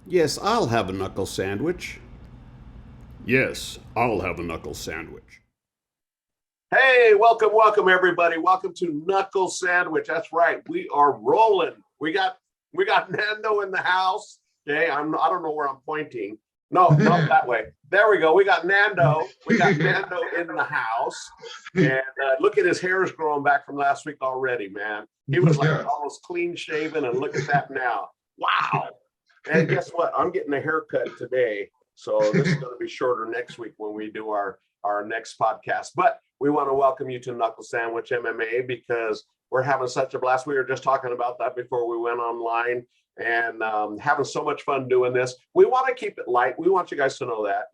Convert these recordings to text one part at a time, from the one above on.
Yes, I'll have a knuckle sandwich. Yes, I'll have a knuckle sandwich. Hey, welcome everybody. Welcome to Knuckle Sandwich. That's right. We are rolling. We got Nando in the house. Okay, I don't know where I'm pointing. No, not that way. There we go. We got Nando. We got Nando in the house. And look at his hair's growing back from last week already, man. He was like almost clean shaven, and look at that now. Wow. And guess what? I'm getting a haircut today. So this is going to be shorter next week when we do our next podcast. But we want to welcome you to Knuckle Sandwich MMA because we're having such a blast. We were just talking about that before we went online and having so much fun doing this. We want to keep it light. We want you guys to know that,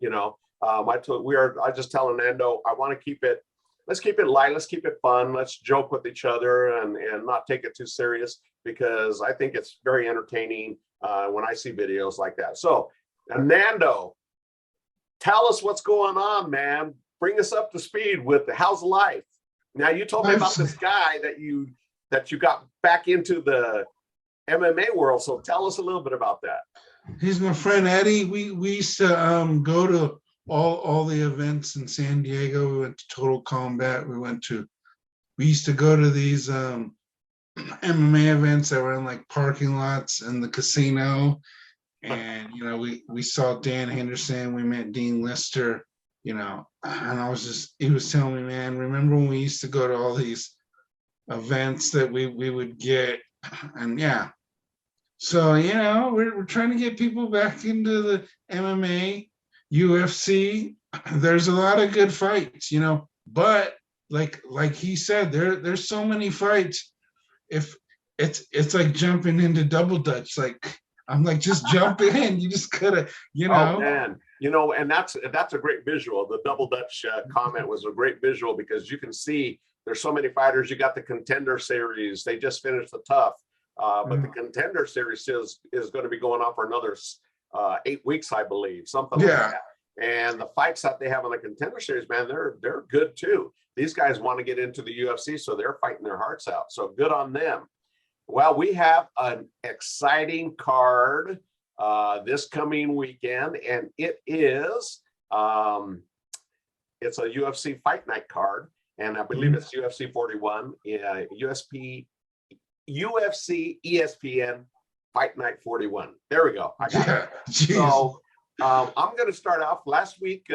I just telling Nando, I want to keep it, let's keep it light. Let's keep it fun. Let's joke with each other and not take it too serious because I think it's very entertaining when I see videos like that. So Nando, tell us what's going on, man. Bring us up to speed with how's life. Now, you told me about this guy that you got back into the MMA world. So tell us a little bit about that. He's my friend Eddie. We used to go to all the events in San Diego. We went to Total Combat. We used to go to these MMA events that were in like parking lots in the casino. And, we saw Dan Henderson, we met Dean Lister, and he was telling me, man, remember when we used to go to all these events that we would get? And yeah. So, we're trying to get people back into the MMA, UFC. There's a lot of good fights, but like he said, there's so many fights. If it's like jumping into double dutch, like I'm like, just jump in. You just gotta, Oh man, and that's a great visual. The double dutch comment was a great visual because you can see there's so many fighters. You got the Contender Series. They just finished the Tough, but the Contender Series is going to be going on for another 8 weeks, I believe, something like that. And the fights that they have on the Contender Series, man, they're good too. These guys want to get into the UFC, so they're fighting their hearts out. So good on them. Well, we have an exciting card this coming weekend, and it's a UFC Fight Night card, and I believe it's UFC 41, UFC ESPN Fight Night 41. There we go. I got it. So I'm going to start off. Last week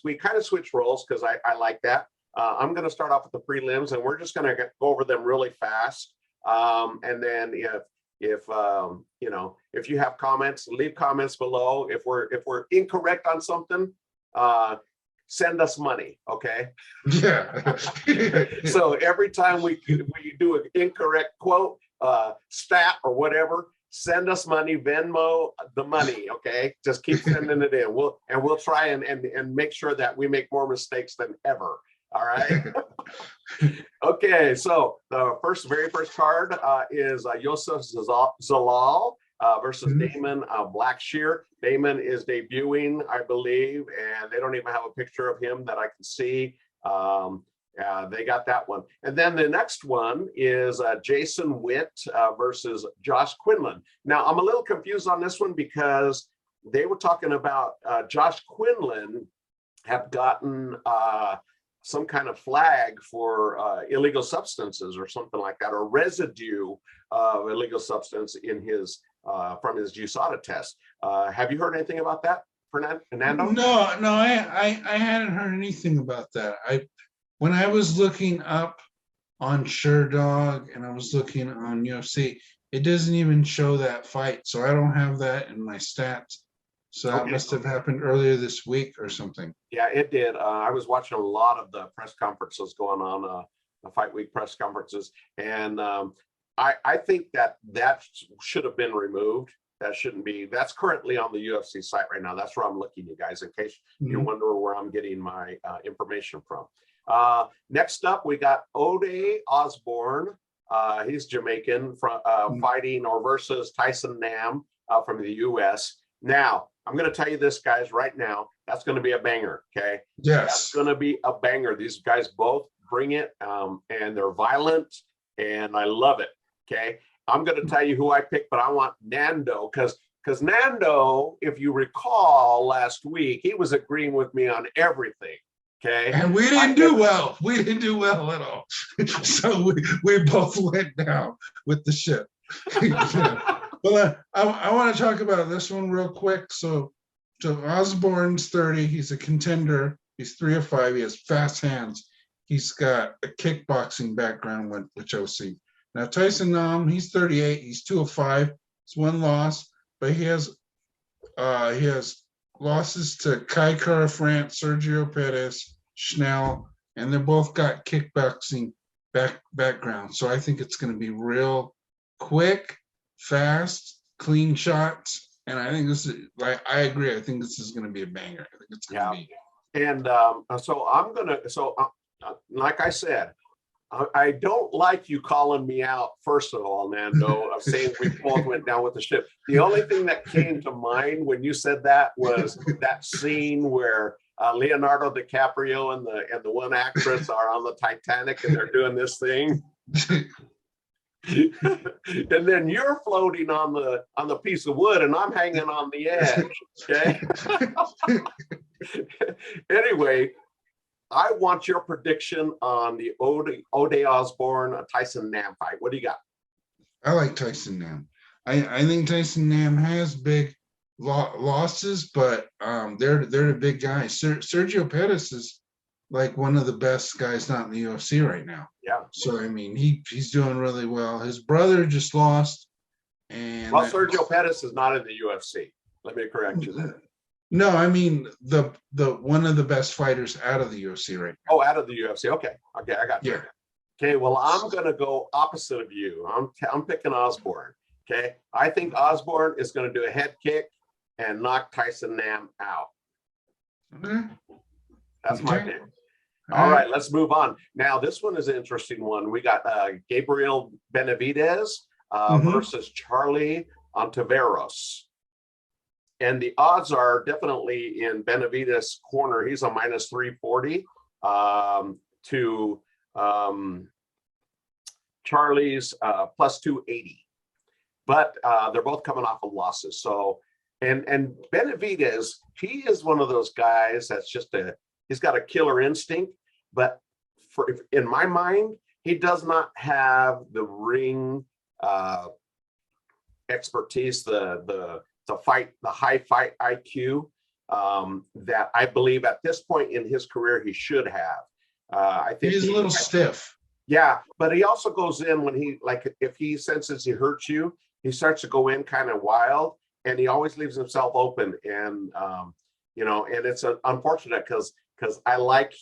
we kind of switched roles because I like that. I'm going to start off with the prelims, and we're just going to go over them really fast. And then if you have comments, leave comments below. If we're incorrect on something, send us money. Okay. Yeah. So every time we do an incorrect quote, stat or whatever, send us money, Venmo the money. Okay. Just keep sending it in. We'll try and make sure that we make more mistakes than ever. All right. Okay, so the very first card is Yosef Zalal versus Damon Blackshear. Damon is debuting, I believe, and they don't even have a picture of him that I can see. They got that one. And then the next one is Jason Witt versus Josh Quinlan. Now, I'm a little confused on this one because they were talking about Josh Quinlan have gotten some kind of flag for illegal substances or something like that, or residue of illegal substance in his from his USADA test. Have you heard anything about that, Fernando? No, I hadn't heard anything about that. When I was looking up on SureDog and I was looking on UFC, it doesn't even show that fight, so I don't have that in my stats. So that must have happened earlier this week or something. Yeah, it did. I was watching a lot of the press conferences going on, the fight week press conferences, and I think that should have been removed. That shouldn't be. That's currently on the UFC site right now. That's where I'm looking, you guys, in case you wonder where I'm getting my information from. Next up, we got Ode Osborne. He's Jamaican, fighting or versus Tyson Nam from the U.S. Now, I'm going to tell you this, guys, right now. That's going to be a banger, okay? Yes. That's going to be a banger. These guys both bring it, and they're violent, and I love it, okay? I'm going to tell you who I picked, but I want Nando because because Nando, if you recall last week, he was agreeing with me on everything. Okay. And we didn't do well. We didn't do well at all. So we both went down with the ship. Well, I want to talk about this one real quick. So Osborne's 30. He's a contender. He's 3 of 5. He has fast hands. He's got a kickboxing background, which I'll see. Now, Tyson Nam, he's 38. He's 2 of 5. It's 1 loss, but he has losses to Kai Kara France, Sergio Perez, Schnell, and they both got kickboxing background. So I think it's going to be real quick, fast, clean shots. And I think this is, like, I agree. I think this is going to be a banger. I think it's going to be. And so I'm going to, like I said, I don't like you calling me out, first of all, Nando, of saying we both went down with the ship. The only thing that came to mind when you said that was that scene where Leonardo DiCaprio and the one actress are on the Titanic and they're doing this thing. And then you're floating on the piece of wood and I'm hanging on the edge. Okay. Anyway, I want your prediction on the Ode Osborne Tyson Nam fight. What do you got? I like Tyson Nam. I think Tyson Nam has big losses, but they're the big guys. Sergio Pettis is like one of the best guys not in the UFC right now. Yeah. So I mean, he's doing really well. His brother just lost, and Sergio Pettis is not in the UFC. Let me correct you there. No, I mean the one of the best fighters out of the UFC right now. Oh, out of the UFC. Okay, I got you. Yeah. Okay, well, I'm gonna go opposite of you. I'm picking Osborne. Okay, I think Osborne is gonna do a head kick and knock Tyson Nam out. Okay. That's my pick. All right, let's move on. Now, this one is an interesting one. We got Gabriel Benavidez versus Charlie Ontiveros. And the odds are definitely in Benavidez' corner. He's a minus 340 to Charlie's plus 280. But they're both coming off of losses. So, and Benavidez, he is one of those guys that's he's got a killer instinct. But in my mind, he does not have the ring expertise, the high fight IQ that I believe at this point in his career he should have. I think he's a little stiff. Yeah, but he also goes in when if he senses he hurts you, he starts to go in kind of wild, and he always leaves himself open. And and it's unfortunate because I like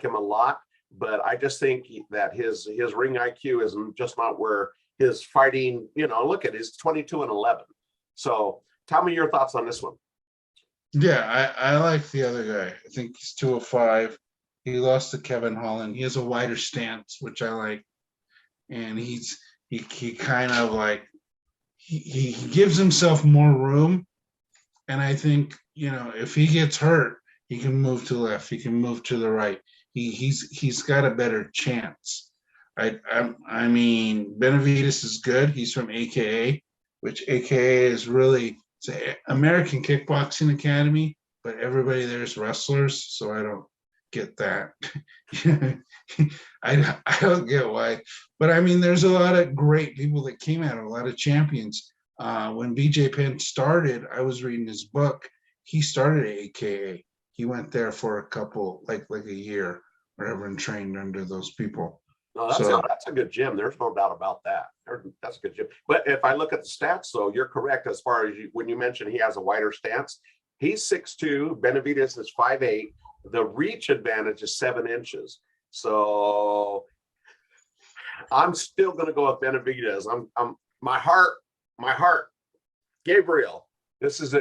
him a lot, but I just think that his ring IQ is just not where his fighting. Look at his 22-11. So tell me your thoughts on this one. Yeah, I like the other guy. I think he's 2 of 5. He lost to Kevin Holland. He has a wider stance, which I like. And he kind of like, he gives himself more room. And I think, if he gets hurt, he can move to the left. He can move to the right. He's got a better chance. I mean, Benavidez is good. He's from AKA, which AKA is really, it's an American Kickboxing Academy, but everybody there is wrestlers, so I don't get that. I don't get why. But I mean, there's a lot of great people that came out, a lot of champions. When BJ Penn started, I was reading his book. He started at AKA. He went there for a couple, like a year, whatever, and trained under those people. No, that's a good gym. There's no doubt about that. That's a good gym. But if I look at the stats, though, you're correct as far as when you mentioned he has a wider stance. He's 6'2". Benavidez is 5'8". The reach advantage is 7 inches. So I'm still going to go with Benavidez. I'm my heart. Gabriel, this is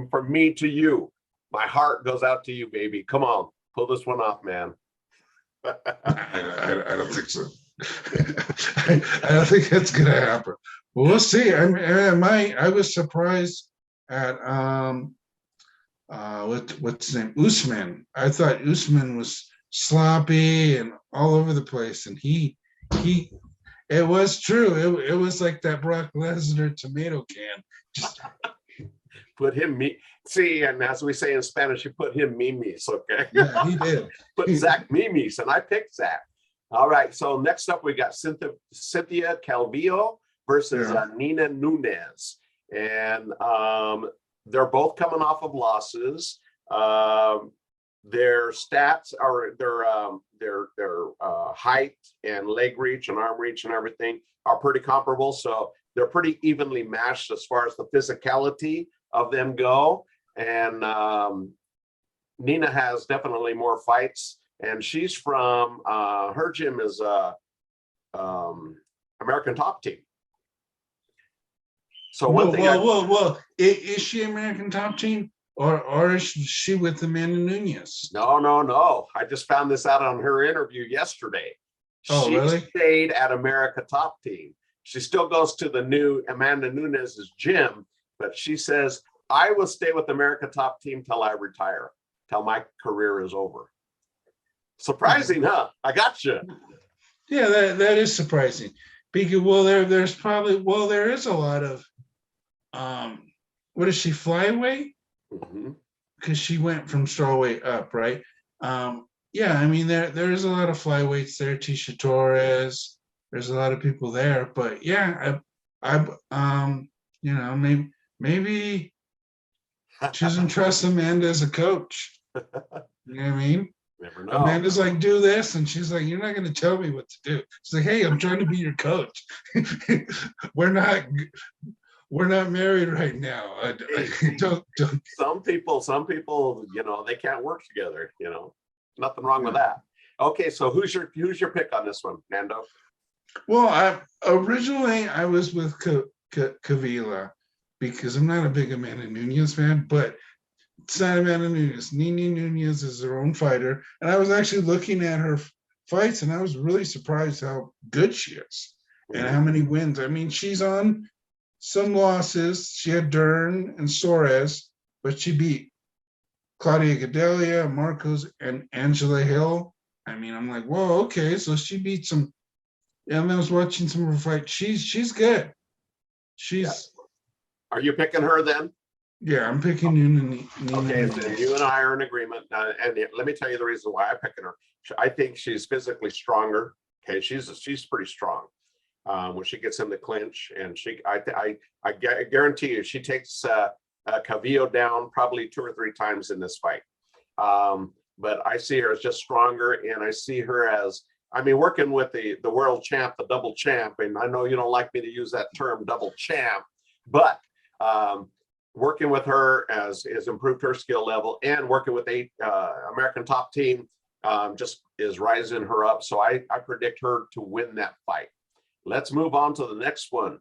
for me to you. My heart goes out to you, baby. Come on, pull this one off, man. I don't think so. I don't think that's gonna happen. But we'll see. I was surprised at what's his name, Usman. I thought Usman was sloppy and all over the place, and he It was true. It was like that Brock Lesnar tomato can. Just Put him me. See, and as we say in Spanish, you put him mimis, okay? yeah, he did. Put Zach mimis, and I picked Zach. All right, so next up we got Cynthia Calvillo versus Nina Nunes. And they're both coming off of losses. Their stats are their height and leg reach and arm reach and everything are pretty comparable. So they're pretty evenly matched as far as the physicality of them go. And Nina has definitely more fights, and she's from her gym is American Top Team. So whoa. Is she American Top Team? Or is she with Amanda Nunes? No. I just found this out on her interview yesterday. Oh, really? Stayed at America Top Team. She still goes to the new Amanda Nunes' gym, but she says, I will stay with America Top Team till I retire, till my career is over. Surprising, huh? I got you. Yeah, that is surprising. Because there is a lot of what is she, flyweight? Because she went from strawweight up, right? Yeah, I mean there is a lot of flyweights there. Tisha Torres, there's a lot of people there, but yeah, I you know, maybe she doesn't trust Amanda as a coach. You know what I mean? Never know. Amanda's like, do this, and she's like, you're not going to tell me what to do. She's like, hey, I'm trying to be your coach. We're not married right now. Don't. Some people, you know, they can't work together. You know, nothing wrong with that. Okay, so who's your pick on this one, Nando? Well, originally I was with Calvillo because I'm not a big Amanda Nunes fan, but it's not Amanda Nunes. Nini Nunes is her own fighter, and I was actually looking at her fights, and I was really surprised how good she is and how many wins. I mean, she's on some losses. She had Dern and Suarez, but she beat Claudia Gadelia, Marcos, and Angela Hill. I mean, I'm like, whoa, okay, so she beat some. And I was watching some of her fights. She's good. Are you picking her then? Yeah, I'm picking Nina. Okay, then you and I are in agreement. And let me tell you the reason why I'm picking her. I think she's physically stronger. Okay, she's pretty strong when she gets in the clinch, and I guarantee you she takes Calvillo down probably 2 or 3 times in this fight. But I see her as just stronger, and I see her as, I mean, working with the world champ, the double champ, and I know you don't like me to use that term, double champ, but working with her has improved her skill level, and working with American Top Team just is rising her up. So I predict her to win that fight. Let's move on to the next one.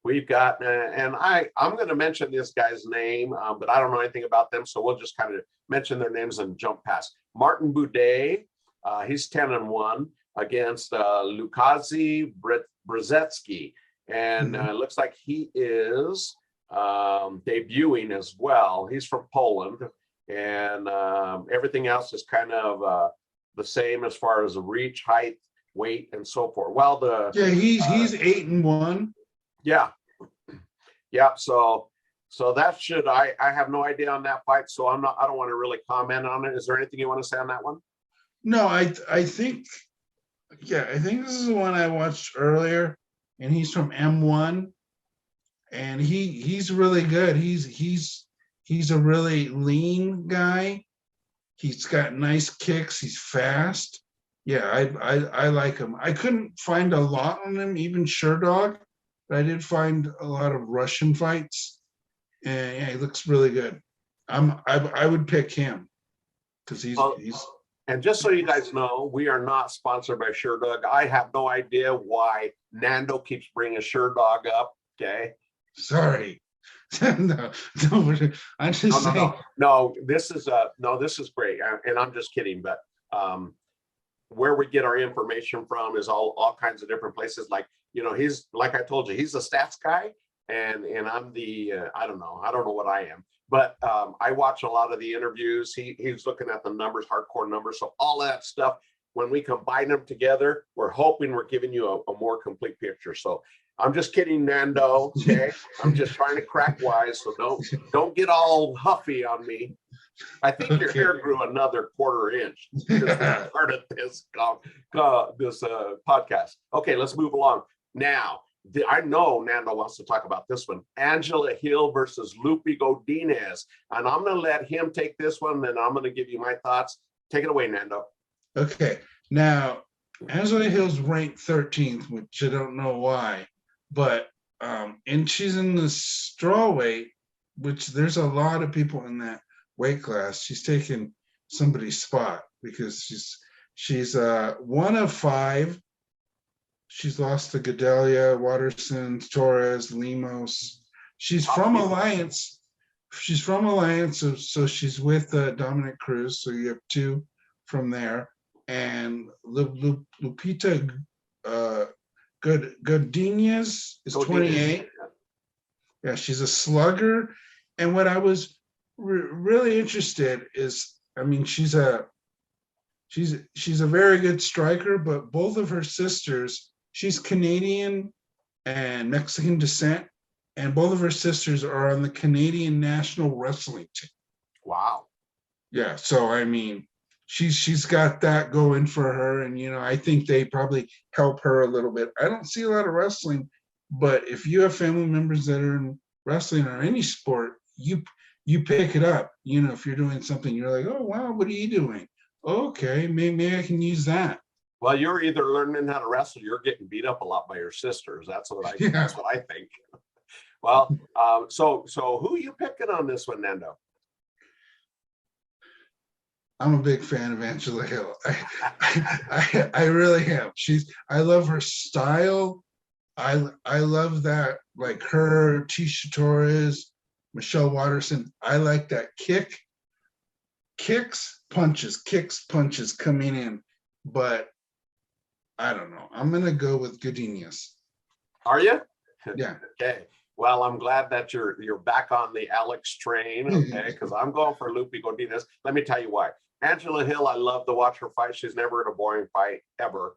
We've got, and I'm going to mention this guy's name, but I don't know anything about them, so we'll just kind of mention their names and jump past. Martin Boudet, he's 10-1 against Lukazi Brzezinski, and it looks like he is debuting as well. He's from Poland, and everything else is kind of the same as far as the reach, height, weight, and so forth. Well, he's 8-1. Yeah. So that should, I have no idea on that fight, so I don't want to really comment on it. Is there anything you want to say on that one? No, I think this is the one I watched earlier, and he's from M1, and he's really good. He's a really lean guy. He's got nice kicks. He's fast. Yeah, I like him. I couldn't find a lot on him, even Sherdog, but I did find a lot of Russian fights, and yeah, he looks really good. I would pick him because he's. And just so you guys know, we are not sponsored by Sherdog. I have no idea why Nando keeps bringing Sherdog up. Okay. Sorry. no, I'm just saying. No, this is great, and I'm just kidding. But where we get our information from is all kinds of different places. Like, you know, he's, like I told you, he's a stats guy, and I'm the I don't know what I am, but I watch a lot of the interviews. He's looking at the numbers, hardcore numbers, so all that stuff. when we combine them together, we're hoping we're giving you a more complete picture. So I'm just kidding, Nando. Okay, I'm just trying to crack wise, so don't get all huffy on me. I think your hair grew another quarter-inch since we started this podcast. Okay, let's move along. Now, I know Nando wants to talk about this one. Angela Hill versus Lupi Godinez. And I'm going to let him take this one, then I'm going to give you my thoughts. Take it away, Nando. Okay. Now, Angela Hill's ranked 13th, which I don't know why. But and she's in the strawweight, which there's a lot of people in that weight class. She's taken somebody's spot because she's 1 of 5. She's lost to Gedalia, Watterson, Torres, Lemos. She's from Alliance. So she's with Dominic Cruz. So you have 2 from there. And Lupita Godinez is 28. Yeah, she's a slugger. And what I was really interested is, I mean, she's a very good striker, but both of her sisters, she's Canadian and Mexican descent, and both of her sisters are on the Canadian national wrestling team. Wow. Yeah, so I mean, she's got that going for her, and I think they probably help her a little bit. I don't see a lot of wrestling, but if you have family members that are in wrestling or any sport, you pick it up. If you're doing something, you're like, oh wow, what are you doing? Okay, maybe I can use that. Well, you're either learning how to wrestle, you're getting beat up a lot by your sisters. That's what I think. Well, so who are you picking on this one, Nando? I'm a big fan of Angela Hill. I really am. I love her style. I love that, like her, Tisha Torres, Michelle Watterson. I like that kicks, punches coming in. But I don't know. I'm gonna go with Godinez. Are you? Yeah. Okay. Well, I'm glad that you're back on the Alex train, okay? Because I'm going for Lupi Godinez. Let me tell you why. Angela Hill, I love to watch her fight. She's never in a boring fight ever.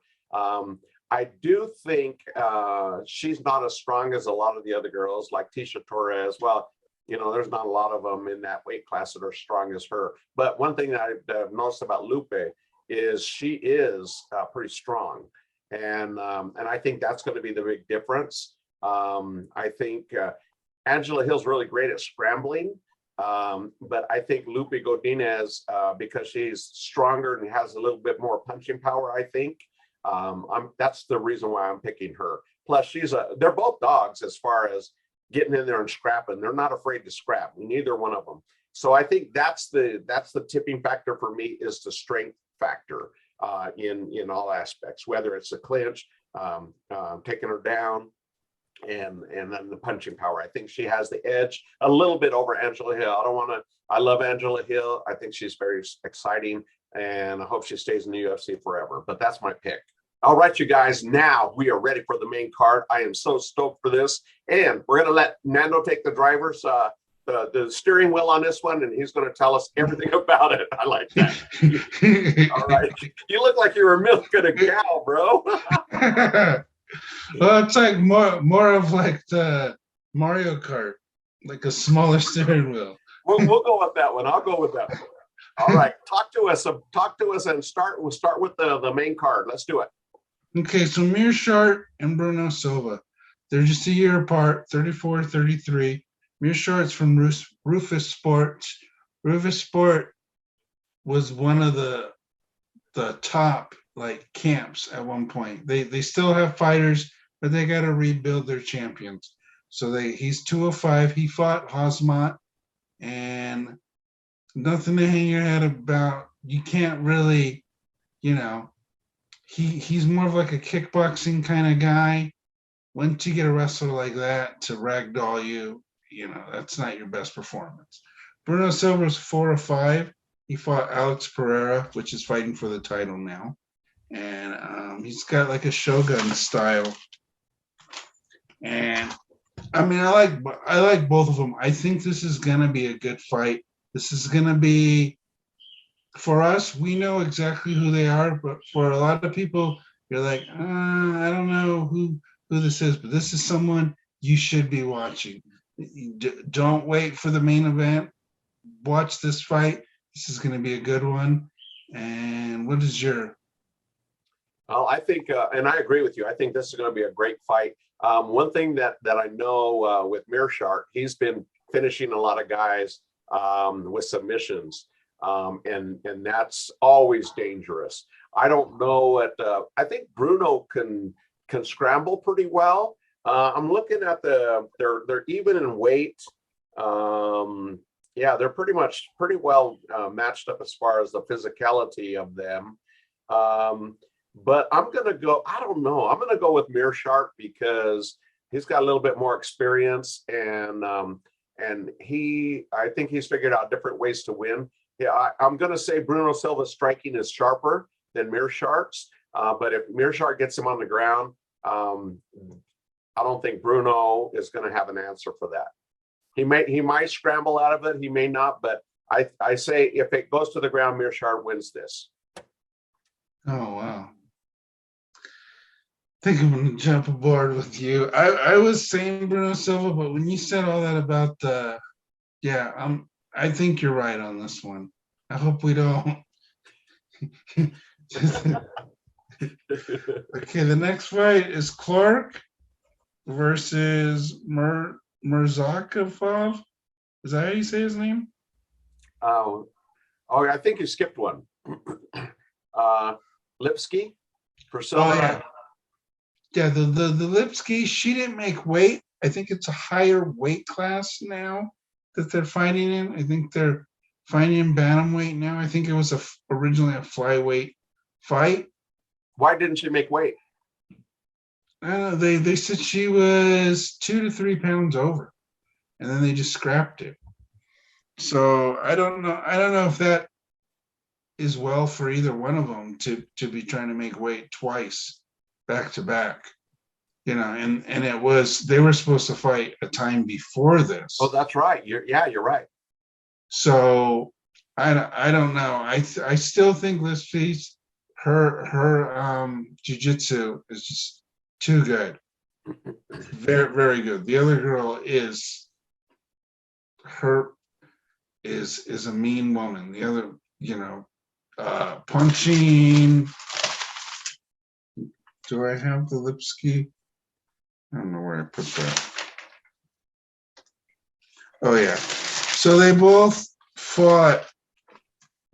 I do think she's not as strong as a lot of the other girls, like Tisha Torres. Well, there's not a lot of them in that weight class that are strong as her. But one thing that I've noticed about Lupi is she is pretty strong, and I think that's going to be the big difference. I think Angela Hill's really great at scrambling, but I think Lupi Godinez, because she's stronger and has a little bit more punching power, I think that's the reason why I'm picking her. Plus, they're both dogs as far as getting in there and scrapping. They're not afraid to scrap, neither one of them. So I think that's the tipping factor for me, is the strength factor in all aspects, whether it's the clinch, taking her down, and then the punching power. I think she has the edge a little bit over Angela Hill. I love Angela Hill. I think she's very exciting, and I hope she stays in the UFC forever. But that's my pick. All right, you guys, now we are ready for the main card. I am so stoked for this. And we're going to let Nando take the driver's the steering wheel on this one, and he's going to tell us everything about it. I like that. All right. You look like you were milking a cow, bro. Well, it's like more of like the Mario Kart, like a smaller steering wheel. We'll go with that one. I'll go with that one. All right. Talk to us and we'll start with the main card. Let's do it. Okay, so Mearshart and Bruno Silva. They're just a year apart, 34-33. Mearshart's from Rufus Sports. Rufus Sport was one of the top camps at one point. They still have fighters, but they got to rebuild their champions. So he's 205. He fought Hosmot, and nothing to hang your head about. You can't really, he's more of like a kickboxing kind of guy. Once you get a wrestler like that to ragdoll you, that's not your best performance. Bruno Silva's 4-5. He fought Alex Pereira, which is fighting for the title now. And he's got like a Shogun style. And I mean, I like both of them. I think this is gonna be a good fight. This is gonna be for us, we know exactly who they are, but for a lot of people, you're like, I don't know who this is, but this is someone you should be watching. Don't wait for the main event. Watch this fight. This is going to be a good one. And what is your? Well, I think, and I agree with you. I think this is going to be a great fight. One thing that I know with Mearshart, he's been finishing a lot of guys with submissions, and that's always dangerous. I don't know what I think Bruno can scramble pretty well. I'm looking at they're even in weight. Yeah, they're pretty well matched up as far as the physicality of them. But I'm going to go, I don't know. I'm going to go with Mearshart because he's got a little bit more experience and I think he's figured out different ways to win. Yeah, I'm going to say Bruno Silva's striking is sharper than Mearshart's. But if Mearshart gets him on the ground, I don't think Bruno is going to have an answer for that. He might scramble out of it. He may not, but I say if it goes to the ground, Mearshart wins this. Oh, wow. I think I'm going to jump aboard with you. I was saying Bruno Silva, but when you said all that about I think you're right on this one. I hope we don't. Okay, the next fight is Clark versus Murzakov. Is that how you say his name? Oh, I think you skipped one. Lipsky for silver. Oh, yeah. Yeah, the Lipsky, she didn't make weight. I think it's a higher weight class now that they're fighting in. I think they're fighting in bantamweight now. I think it was originally a flyweight fight. Why didn't she make weight? I don't know. They said she was 2 to 3 pounds over, and then they just scrapped it. So I don't know. I don't know if that is well for either one of them to be trying to make weight twice back to back. And it was, they were supposed to fight a time before this. Oh, that's right. You're right. So I don't know. I still think Lipsky's her jiu-jitsu is just too good. Very, very good. The other girl is a mean woman. The other, punching. Do I have the Lipsky? I don't know where I put that. Oh, yeah. So they both fought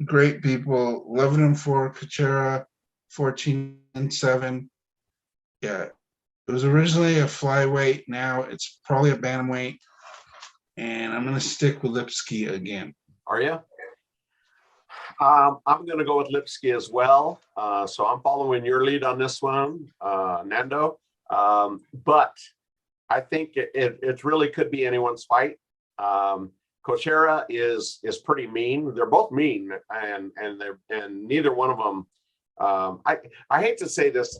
great people. 11-4 Kuchera, 14-7. Yeah. It was originally a flyweight. Now it's probably a bantamweight. And I'm going to stick with Lipsky again. Are you? I'm going to go with Lipsky as well. So I'm following your lead on this one, Nando. But I think it really could be anyone's fight. Kuchera is pretty mean. They're both mean, and neither one of them. I hate to say this.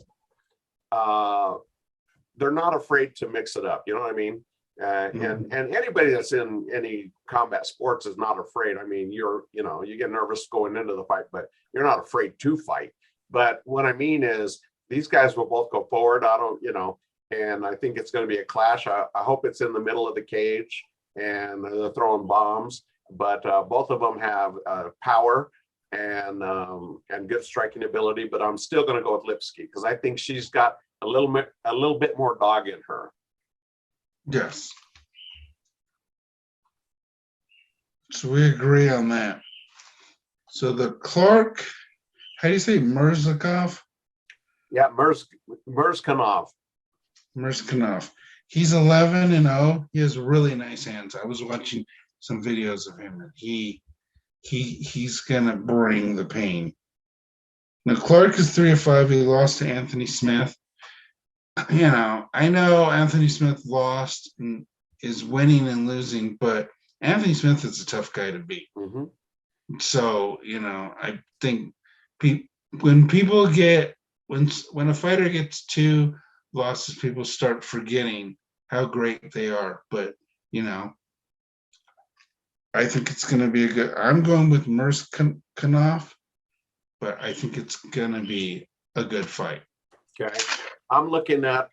They're not afraid to mix it up. You know what I mean? And anybody that's in any combat sports is not afraid. I mean, you get nervous going into the fight, but you're not afraid to fight. But what I mean is these guys will both go forward. And I think it's going to be a clash. I hope it's in the middle of the cage and they're throwing bombs, but both of them have power and good striking ability, but I'm still going to go with Lipsky because I think she's got a little bit more dog in her. Yes. So we agree on that. So the Clark, how do you say Murzakov? Yeah, Murzkanov. Murzkanov. He's 11-0. He has really nice hands. I was watching some videos of him, and he's gonna bring the pain. Now Clark is 3-5. He lost to Anthony Smith. I know Anthony Smith lost and is winning and losing, but Anthony Smith is a tough guy to beat. Mm-hmm. So, I think when a fighter gets 2 losses, people start forgetting how great they are. But, I think it's going to be a good. I'm going with Merce Knopf, but I think it's going to be a good fight. Okay. I'm looking at,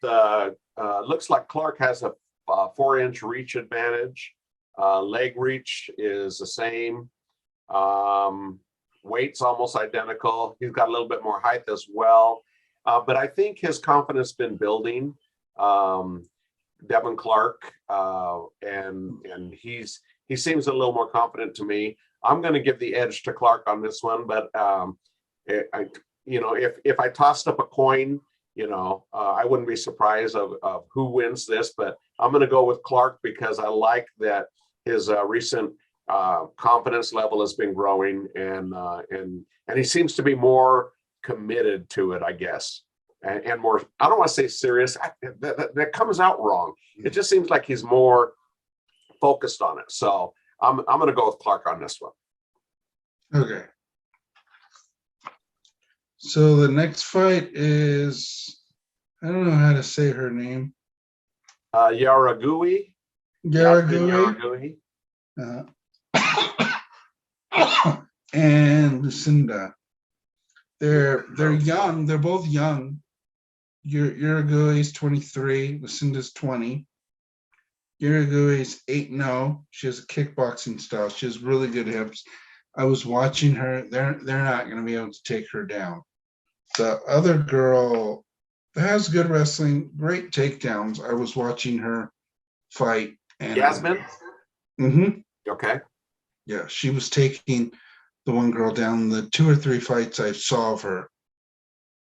looks like Clark has a 4-inch reach advantage. Leg reach is the same. Weight's almost identical. He's got a little bit more height as well. But I think his confidence been building. Devin Clark, and he seems a little more confident to me. I'm going to give the edge to Clark on this one, but if I tossed up a coin, I wouldn't be surprised of who wins this, but I'm going to go with Clark because I like that his recent confidence level has been growing, and he seems to be more committed to it, I guess, and more. I don't want to say serious. That comes out wrong. It just seems like he's more focused on it. So I'm going to go with Clark on this one. Okay. So the next fight is, I don't know how to say her name. Yaragui. Yaragui. And Lucinda. They're young. They're both young. Yaragui's 23. Lucinda's 20. Yaragui's 8-0. She has a kickboxing style. She has really good hips. I was watching her. They're not going to be able to take her down. The other girl has good wrestling, great takedowns. I was watching her fight. And Gusman? Mm-hmm. Okay. Yeah, she was taking the one girl down. The 2 or 3 fights I saw of her.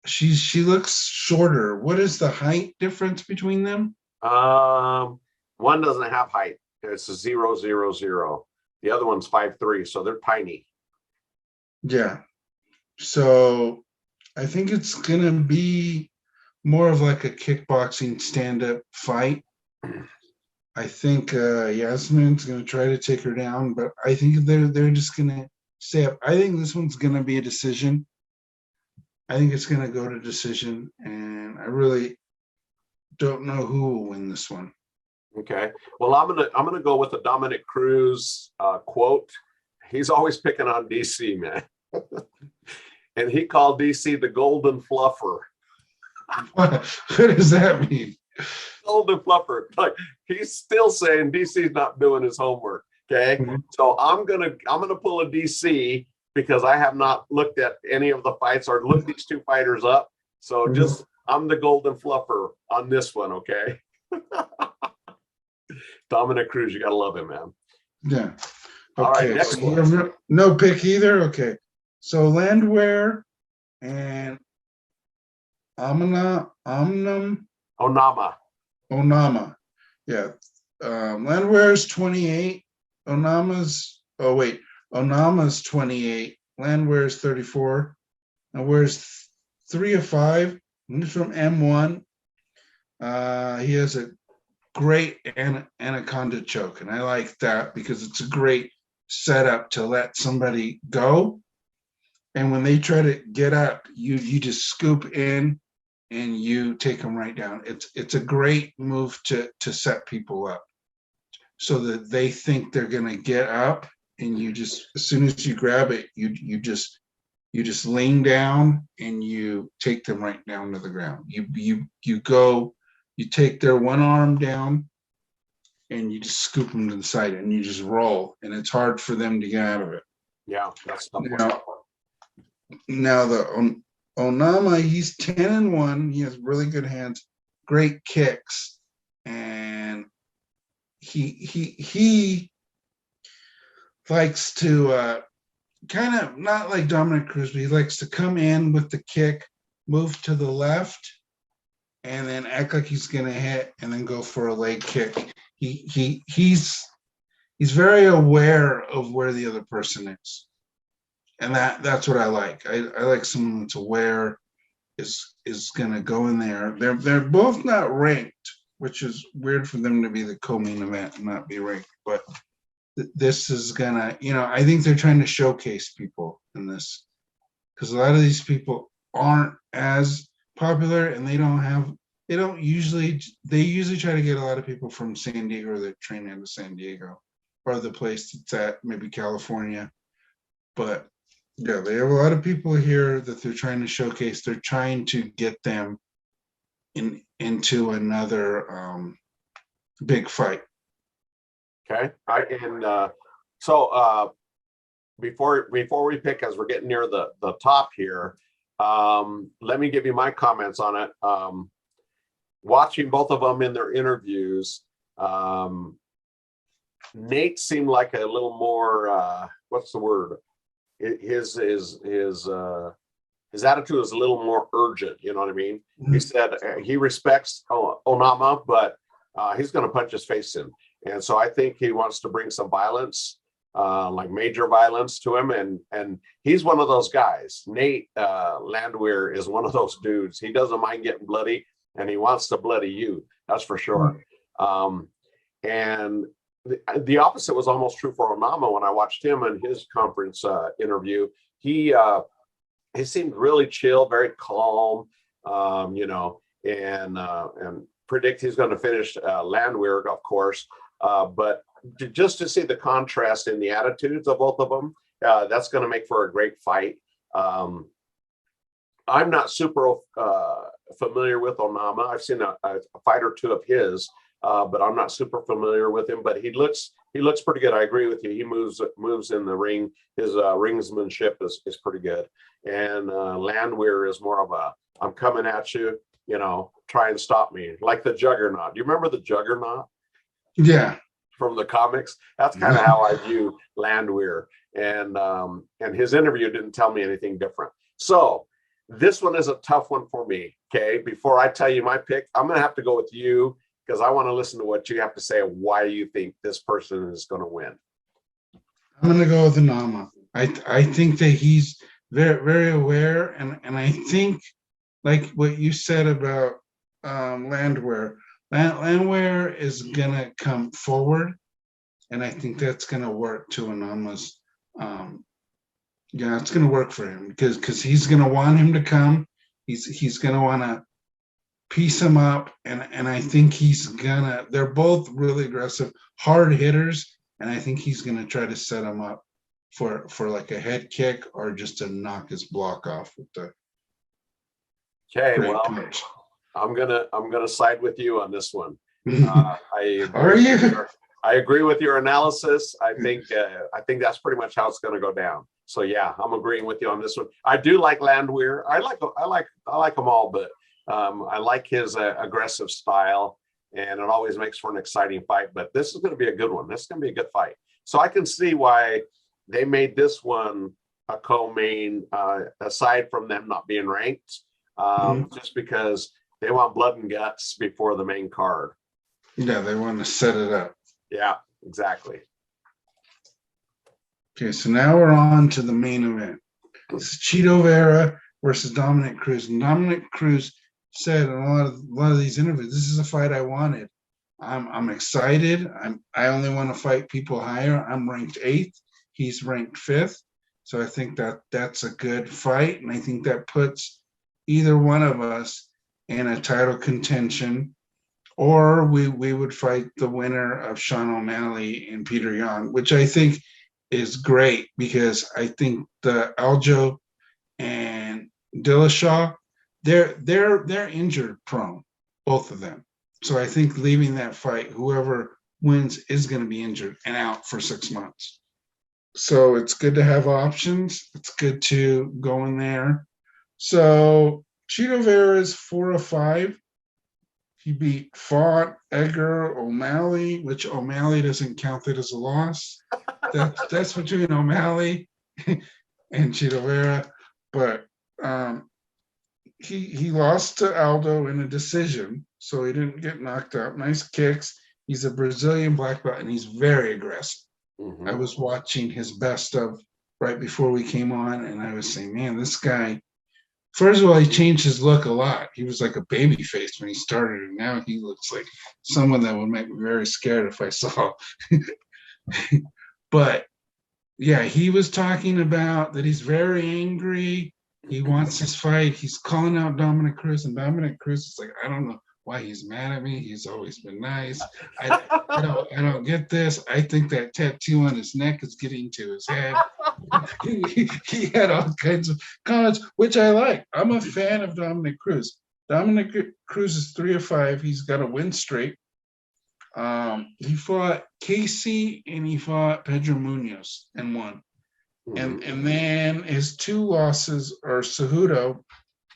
She looks shorter. What is the height difference between them? One doesn't have height. It's a 0-0-0. The other one's 5'3", so they're tiny. Yeah. So I think it's gonna be more of like a kickboxing stand-up fight. I think Yasmin's gonna try to take her down, but I think they're just gonna stay up. I think this one's gonna be a decision. I think it's gonna go to decision, and I really don't know who will win this one. Okay. Well, I'm gonna go with the Dominic Cruz quote. He's always picking on DC, man. And he called DC the golden fluffer. What does that mean? Golden fluffer. Like, he's still saying DC's not doing his homework. Okay. Mhm. So I'm gonna pull a DC because I have not looked at any of the fights or looked these two fighters up. So just I'm the golden fluffer on this one, okay? Dominic Cruz, you gotta love him, man. Yeah. All right, Okay. next So one. no pick either. Okay. So Landwehr and Onama. Yeah. Landwehr's 28. Onama's 28. Landwehr's 34. Landwehr's 3 of 5. He's from M1. He has a great Anaconda Choke, and I like that because it's a great setup to let somebody go. And when they try to get up, you just scoop in and you take them right down. It's a great move to set people up so that they think they're gonna get up, and you just, as soon as you grab it, you just lean down and you take them right down to the ground. You take their one arm down and you just scoop them to the side and you just roll, and it's hard for them to get out of it. Yeah, that's tough. Now the Onama, he's 10-1. He has really good hands, great kicks, and he likes to kind of, not like Dominic Cruz, but he likes to come in with the kick, move to the left, and then act like he's gonna hit, and then go for a leg kick. He's very aware of where the other person is, and that's what I like. I like someone that's aware, is gonna go in there. They're both not ranked, which is weird for them to be the co-main event and not be ranked. But this is gonna, I think they're trying to showcase people in this, because a lot of these people aren't as popular, and they usually try to get a lot of people from San Diego that train out of San Diego, or the place it's at, maybe California. But yeah, they have a lot of people here that they're trying to showcase. They're trying to get them into another big fight. Okay. So before we pick, as we're getting near the top here, let me give you my comments on it. Watching both of them in their interviews, Nate seemed like a little more what's the word? His attitude is a little more urgent. You know what I mean? Mhm. He said he respects Onama, but he's going to punch his face in. And so I think he wants to bring some violence, like major violence to him. And he's one of those guys. Nate Landwehr is one of those dudes. He doesn't mind getting bloody, and he wants to bloody you. That's for sure. And the opposite was almost true for Onama. When I watched him in his conference interview, he seemed really chill, very calm, you know, and predict he's going to finish Landwehr, of course. But just to see the contrast in the attitudes of both of them, that's going to make for a great fight. I'm not super familiar with Onama. I've seen a fight or two of his, but I'm not super familiar with him. But he looks pretty good. I agree with you. He moves in the ring. His ringsmanship is pretty good. And Landwehr is more of a, I'm coming at you, you know, try and stop me, like the Juggernaut. Do you remember the Juggernaut? Yeah. From the comics? That's kind of how I view Landwehr. And his interview didn't tell me anything different. So this one is a tough one for me. Okay. Before I tell you my pick, I'm going to have to go with you, because I want to listen to what you have to say, why you think this person is going to win. I'm going to go with Onama. I think that he's very, very aware. And I think, like what you said about Landwehr, Landwehr is going to come forward. And I think that's going to work to Onama's. Yeah, it's going to work for him because he's going to want him to come. He's going to want to piece him up. And I think they're both really aggressive, hard hitters. And I think he's going to try to set him up for like a head kick or just to knock his block off with the punch. I'm gonna side with you on this one. I agree with your analysis. I think that's pretty much how it's going to go down. So yeah, I'm agreeing with you on this one. I do like Landwehr. I like them all, but I like his aggressive style, and it always makes for an exciting fight. But this is going to be a good one. This is going to be a good fight. So I can see why they made this one a co-main, aside from them not being ranked, just because they want blood and guts before the main card. Yeah, they want to set it up. Yeah, exactly. Okay, so now we're on to the main event. It's Cheeto Vera versus Dominic Cruz. And Dominic Cruz said in a lot of these interviews, this is a fight I wanted. I'm excited. I only want to fight people higher. I'm ranked 8th. He's ranked 5th. So I think that's a good fight. And I think that puts either one of us in a title contention, or we would fight the winner of Sean O'Malley and Peter Yan, which I think is great because I think the Aljo and Dillashaw, they're injured prone, both of them. So I think leaving that fight, whoever wins is going to be injured and out for 6 months. So it's good to have options. It's good to go in there. So Cheeto Vera is 4-5. He beat Font, Edgar, O'Malley, which O'Malley doesn't count it as a loss. That's between O'Malley and Cheeto Vera. But he lost to Aldo in a decision, so he didn't get knocked out. Nice kicks. He's a Brazilian black belt, and he's very aggressive. Mm-hmm. I was watching his best of right before we came on, and I was saying, man, this guy, first of all, he changed his look a lot. He was like a baby face when he started, and now he looks like someone that would make me very scared if I saw. But yeah, he was talking about that he's very angry. He wants his fight. He's calling out Dominic Cruz, and Dominic Cruz is like, I don't know why he's mad at me. He's always been nice. I don't get this. I think that tattoo on his neck is getting to his head. he had all kinds of comments, which I like. I'm a fan of Dominic Cruz. Dominic Cruz is 3-5. He's got a win streak. He fought Casey and he fought Pedro Munoz and won. And then his 2 losses are Cejudo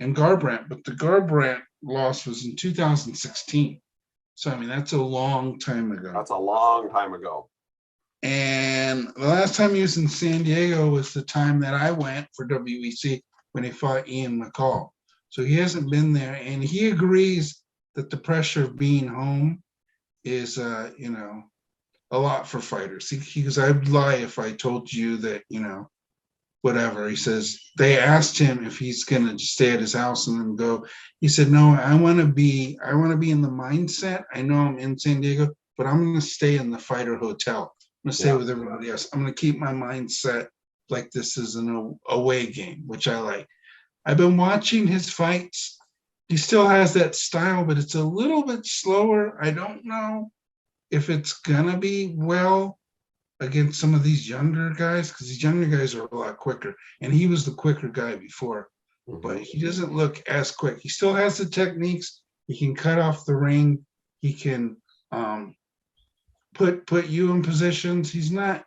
and Garbrandt, but the Garbrandt loss was in 2016. So I mean that's a long time ago. That's a long time ago. And the last time he was in San Diego was the time that I went for WEC when he fought Ian McCall. So he hasn't been there, and he agrees that the pressure of being home is, a lot for fighters. He goes, I'd lie if I told you that, whatever. He says, they asked him if he's going to stay at his house and then go. He said, no, I want to be in the mindset. I know I'm in San Diego, but I'm going to stay in the fighter hotel. I'm going to stay with everybody else. I'm going to keep my mindset like this is an away game, which I like. I've been watching his fights. He still has that style, but it's a little bit slower. I don't know if it's going to be well against some of these younger guys, because these younger guys are a lot quicker. And he was the quicker guy before, but he doesn't look as quick. He still has the techniques. He can cut off the ring. He can put you in positions. He's not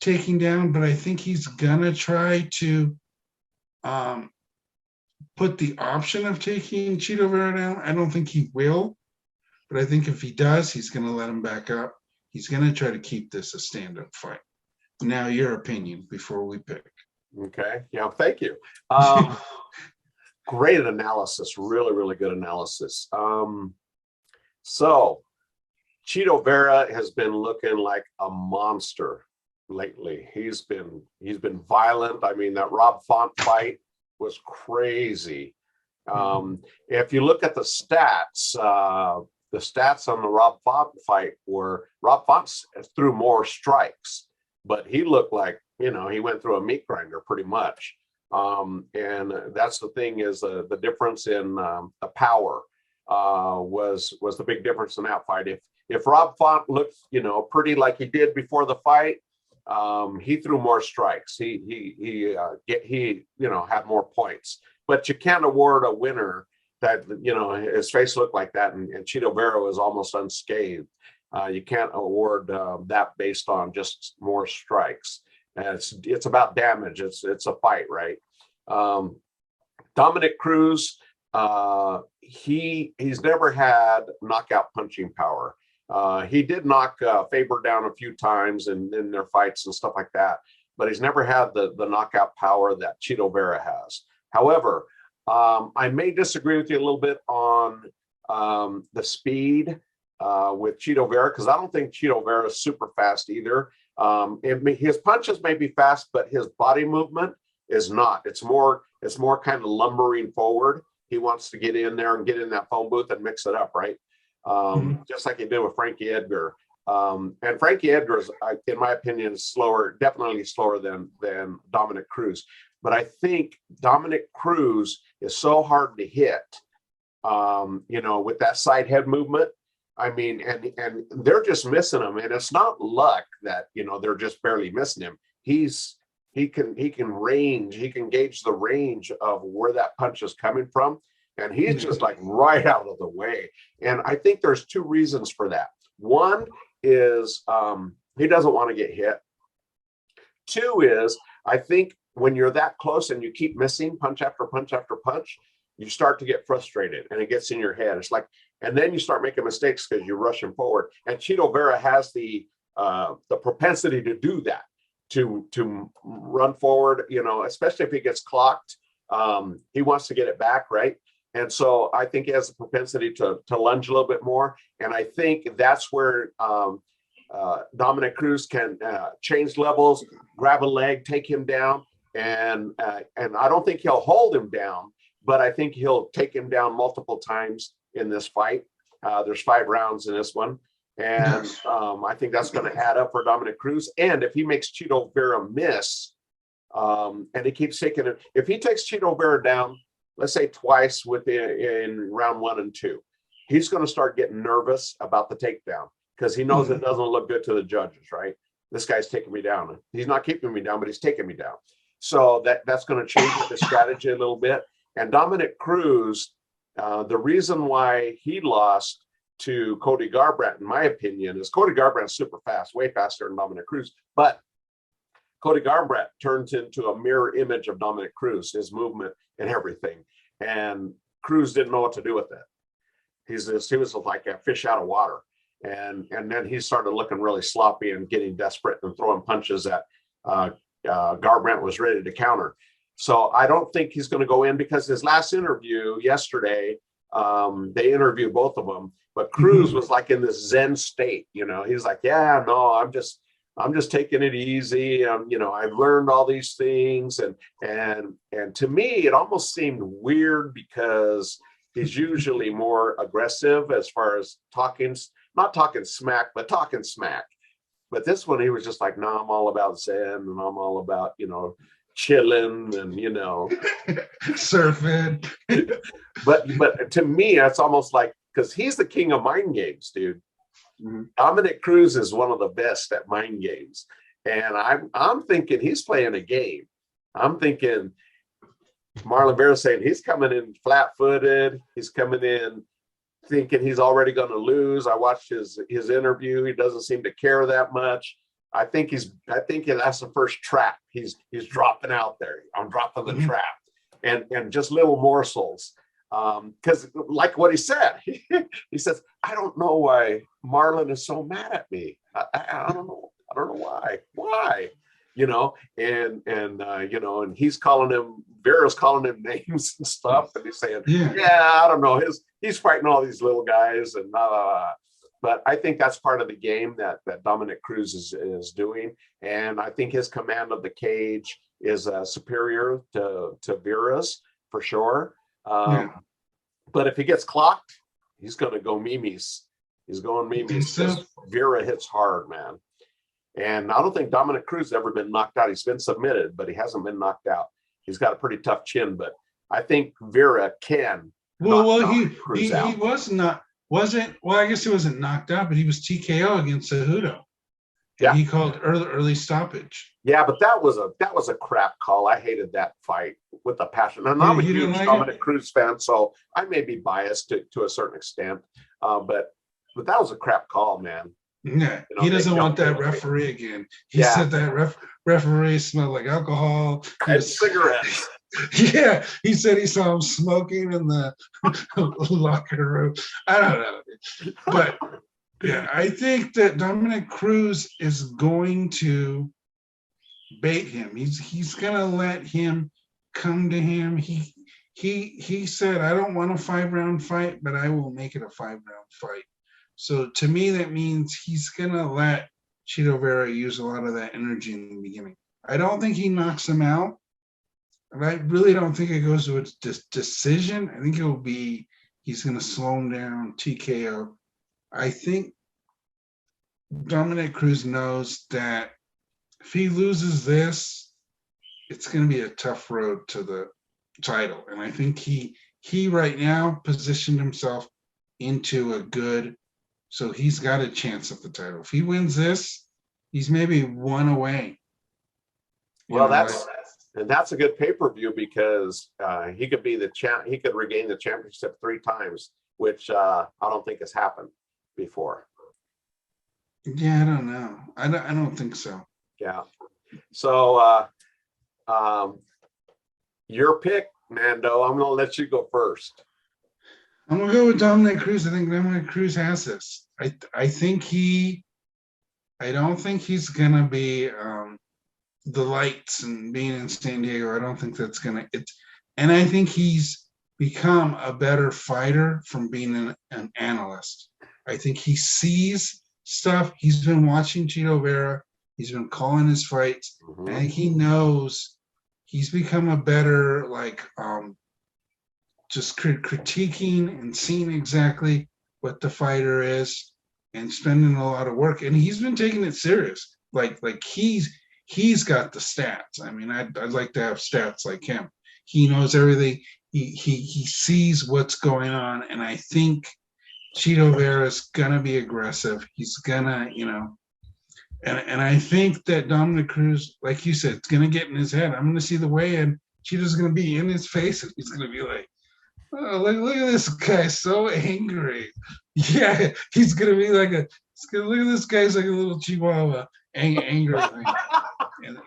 taking down, but I think he's going to try to put the option of taking Cheeto Vera down. I don't think he will, but I think if he does, he's going to let him back up. He's going to try to keep this a stand-up fight. Now, your opinion before we pick. Okay. Yeah, thank you. Great analysis. Really, really good analysis. So, Cheeto Vera has been looking like a monster lately. He's been violent. I mean, that Rob Font fight was crazy. If you look at the stats on the Rob Font fight were Rob Font threw more strikes, but he looked like, he went through a meat grinder pretty much. And that's the thing is the difference in the power was the big difference in that fight. If Rob Font looked, pretty like he did before the fight, he threw more strikes. He had more points. But you can't award a winner that, his face looked like that, and Cheeto Vera was almost unscathed. You can't award that based on just more strikes. And it's about damage. It's a fight, right? Dominic Cruz, he's never had knockout punching power. He did knock Faber down a few times in their fights and stuff like that, but he's never had the knockout power that Cheeto Vera has. However, I may disagree with you a little bit on the speed with Cheeto Vera, because I don't think Cheeto Vera is super fast either. His punches may be fast, but his body movement is not. It's more kind of lumbering forward. He wants to get in there and get in that phone booth and mix it up, right? Just like he did with Frankie Edgar. And Frankie Edgar is, in my opinion, is slower, definitely slower than Dominic Cruz. But I think Dominic Cruz is so hard to hit, with that side head movement. I mean, and they're just missing him. And it's not luck that, they're just barely missing him. He can gauge the range of where that punch is coming from. And he's just like right out of the way. And I think there's 2 reasons for that. One is he doesn't want to get hit. 2 is, I think when you're that close and you keep missing punch after punch after punch, you start to get frustrated and it gets in your head. It's like, and then you start making mistakes because you're rushing forward. And Cheeto Vera has the propensity to do that, to run forward, especially if he gets clocked. He wants to get it back, right? And so I think he has a propensity to lunge a little bit more. And I think that's where Dominic Cruz can change levels, grab a leg, take him down. And I don't think he'll hold him down, but I think he'll take him down multiple times in this fight. There's 5 rounds in this one. And I think that's going to add up for Dominic Cruz. And if he makes Cheeto Vera miss, and he keeps taking it, if he takes Cheeto Vera down, let's say twice in round 1 and 2, he's going to start getting nervous about the takedown because he knows it doesn't look good to the judges, right? This guy's taking me down. He's not keeping me down, but he's taking me down. So that's going to change the strategy a little bit. And Dominic Cruz, the reason why he lost to Cody Garbrandt, in my opinion, is Cody Garbrandt's super fast, way faster than Dominic Cruz. But Cody Garbrandt turns into a mirror image of Dominic Cruz, his movement and everything. And Cruz didn't know what to do with it. He was like a fish out of water. And then he started looking really sloppy and getting desperate and throwing punches that Garbrandt was ready to counter. So I don't think he's going to go in, because his last interview yesterday, they interviewed both of them, but Cruz was like in this Zen state. You know, he's like, yeah, no, I'm just taking it easy. You know, I've learned all these things. And to me, it almost seemed weird because he's usually more aggressive as far as talking, not talking smack, but talking smack. But this one, he was just like, no, I'm all about Zen, and I'm all about, you know, chilling and, you know, surfing. but to me, that's almost like, because he's the king of mind games, dude. Dominic Cruz is one of the best at mind games. And I'm thinking he's playing a game. I'm thinking Marlon Vera saying he's coming in flat-footed. He's coming in thinking he's already going to lose. I watched his interview. He doesn't seem to care that much. I think that's the first trap he's dropping out there. I'm dropping the trap, and just little morsels. Because like what he said, he says, I don't know why Marlon is so mad at me. I don't know. I don't know why. Why? You know, and you know, and he's calling him, Vera's calling him names and stuff, and he's saying, yeah, I don't know. He's fighting all these little guys and blah, blah, blah. But I think that's part of the game that Dominic Cruz is doing. And I think his command of the cage is superior to Vera's for sure. But if he gets clocked, he's going to go Mimi's. He's going Mimi's because Vera hits hard, man. And I don't think Dominic Cruz has ever been knocked out. He's been submitted, but he hasn't been knocked out. He's got a pretty tough chin, but I think Vera can. Well, he was not. Wasn't, well, I guess he wasn't knocked out, but he was TKO against Cejudo. Yeah, he called early stoppage. Yeah, but that was a crap call. I hated that fight with a passion. And I'm a huge Dominic Cruz fan, so I may be biased to a certain extent. But that was a crap call, man. Yeah, you know, he doesn't want that referee again. He said that referee smelled like alcohol and cigarettes. Yeah, he said he saw him smoking in the locker room. I don't know. But yeah, I think that Dominic Cruz is going to bait him. He's gonna let him come to him. He said, I don't want a 5-round fight, but I will make it a 5-round fight. So to me, that means he's gonna let Cheeto Vera use a lot of that energy in the beginning. I don't think he knocks him out. I really don't think it goes to a decision. I think it will be, he's going to slow him down, TKO. I think Dominic Cruz knows that if he loses this, it's going to be a tough road to the title. And I think he right now positioned himself into a good, so he's got a chance at the title. If he wins this, he's maybe one away. Well, that's a good pay-per-view because he could be the champ. He could regain the championship 3 times, which I don't think has happened before. Yeah, I don't know. I don't think so. Yeah. So your pick, Mando. I'm going to let you go first. I'm going to go with Dominic Cruz. I think Dominic Cruz has this. I don't think he's going to be the lights and being in San Diego. I don't think that's going to, and I think he's become a better fighter from being an analyst. I think he sees stuff. He's been watching Cheeto Vera. He's been calling his fights. I think he knows he's become a better, like, just critiquing and seeing exactly what the fighter is and spending a lot of work. And he's been taking it serious. Like he's got the stats. I mean, I'd like to have stats like him. He knows everything. He sees what's going on. And I think Cheeto Vera's gonna be aggressive. He's gonna, and I think that Dominic Cruz, like you said, it's gonna get in his head. I'm gonna see the weigh-in. Cheeto's gonna be in his face, and he's gonna be like, "Oh, look at this guy, so angry." Yeah, he's gonna be like look at this guy's like a little chihuahua, angry,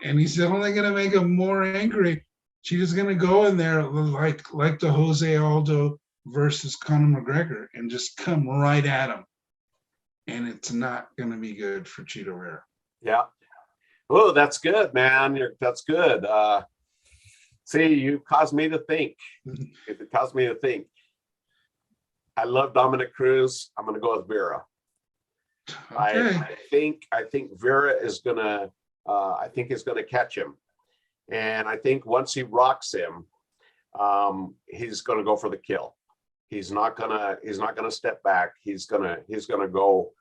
and he's only gonna make him more angry. Cheeto's gonna go in there like the Jose Aldo versus Conor McGregor and just come right at him. And it's not going to be good for Cheeto Vera. Yeah. Oh, that's good, man. That's good. See, you caused me to think. It caused me to think. I love Dominic Cruz. I'm going to go with Vera. Okay. I think Vera is gonna. I think he's gonna catch him, and I think once he rocks him, he's gonna go for the kill. He's not gonna step back. He's gonna go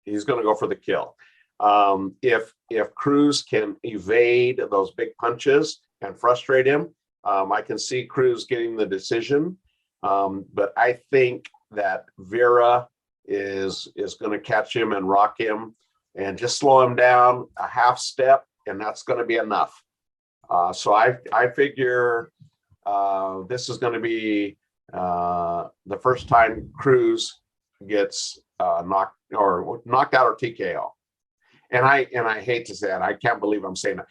for the kill. If Cruz can evade those big punches and frustrate him, I can see Cruz getting the decision. But I think that Vera is going to catch him and rock him and just slow him down a half step, and that's going to be enough. So I figure this is going to be the first time Cruz gets knocked out or TKO. And I hate to say it, I can't believe I'm saying that.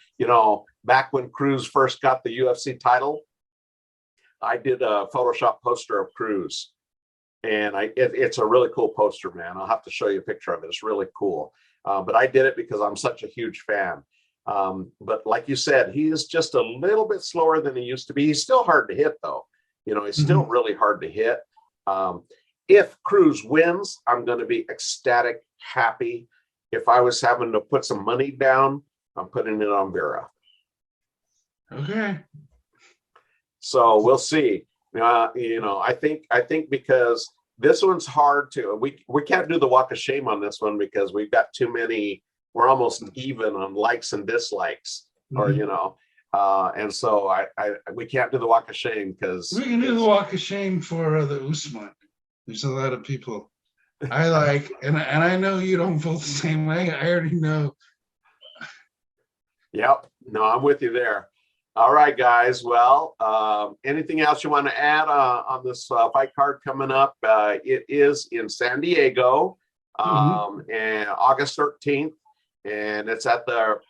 Back when Cruz first got the UFC title, I did a Photoshop poster of Cruz, and it's a really cool poster, man. I'll have to show you a picture of it. It's really cool. But I did it because I'm such a huge fan. But like you said, he is just a little bit slower than he used to be. He's still hard to hit, though. He's still really hard to hit. If Cruz wins, I'm going to be ecstatic, happy. If I was having to put some money down, I'm putting it on Vera. Okay. So we'll see. I think because this one's hard to, we can't do the walk of shame on this one because we've got too many. We're almost even on likes and dislikes, or and so we can't do the walk of shame because we can do the walk of shame for the Gusman. There's a lot of people I like, and I know you don't feel the same way. I already know. Yep. No, I'm with you there. All right, guys. Well, anything else you want to add on this fight card coming up? It is in San Diego, and August 13th, and it's at the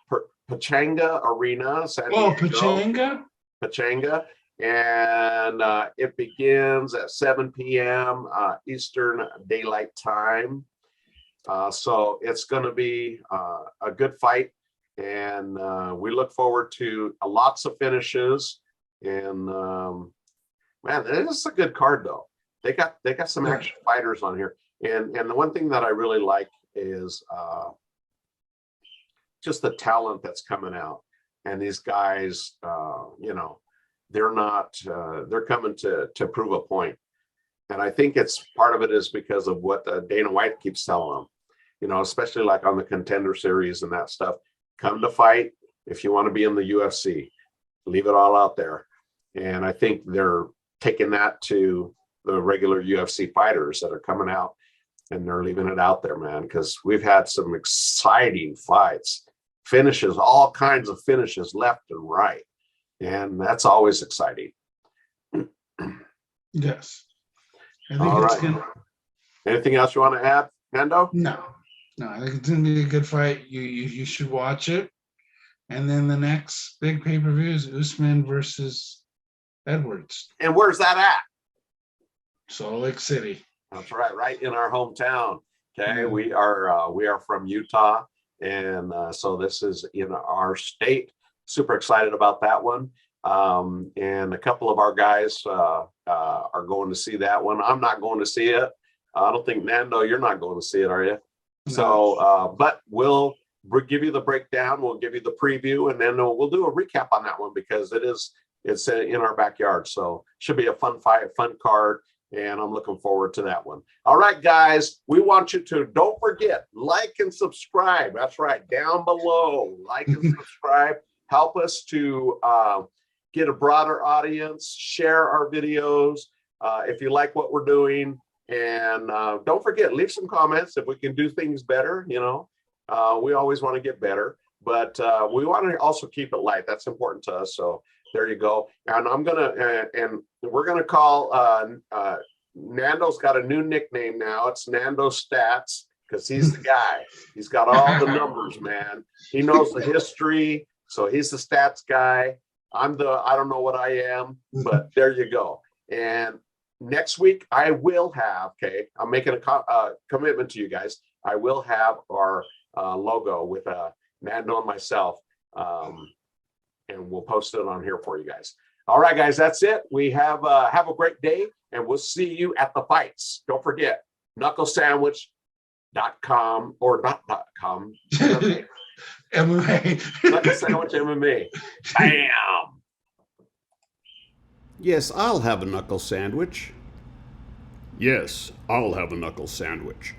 Pachanga Arena, San Diego. Pachanga. And it begins at 7 p.m. Eastern Daylight Time. So it's going to be a good fight. And we look forward to lots of finishes. And man, it is a good card, though. They got some action fighters on here. And the one thing that I really like is just the talent that's coming out. And these guys, they're coming to prove a point. And I think it's part of it is because of what Dana White keeps telling them, especially like on the Contender Series and that stuff. Come to fight if you want to be in the UFC. Leave it all out there. And I think they're taking that to the regular UFC fighters that are coming out, and they're leaving it out there, man, because we've had some exciting fights, finishes, all kinds of finishes left and right. And that's always exciting. Yes. I think all it's right. good. Anything else you want to add, Nando? No, I think it's going to be a good fight. You should watch it. And then the next big pay-per-view is Gusman versus Edwards. And where's that at? Salt Lake City. That's right in our hometown. Okay, we are from Utah, and so this is in our state. Super excited about that one. And a couple of our guys are going to see that one. I'm not going to see it. I don't think, Nando, you're not going to see it, are you? No. So, but we'll give you the breakdown. We'll give you the preview, and then we'll do a recap on that one because it's in our backyard. So should be a fun fight, fun card. And I'm looking forward to that one. All right, guys, we want you to, don't forget, like and subscribe. That's right, down below, like and subscribe. Help us to get a broader audience, share our videos. If you like what we're doing, And don't forget, leave some comments if we can do things better. We always want to get better, but we want to also keep it light. That's important to us. So there you go. And we're gonna call Nando's got a new nickname now. It's Nando Stats, because he's the guy. He's got all the numbers, man. He knows the history, so he's the stats guy. I don't know what I am, but there you go. And next week I will have, I'm making a commitment to you guys. I will have our logo with Nando and myself, and we'll post it on here for you guys. All right, guys, that's it. We have a great day, and we'll see you at the fights. Don't forget, knucklesandwich.com or .com. MMA. Knuckle Sandwich MMA. Bam! Yes, I'll have a knuckle sandwich. Yes, I'll have a knuckle sandwich.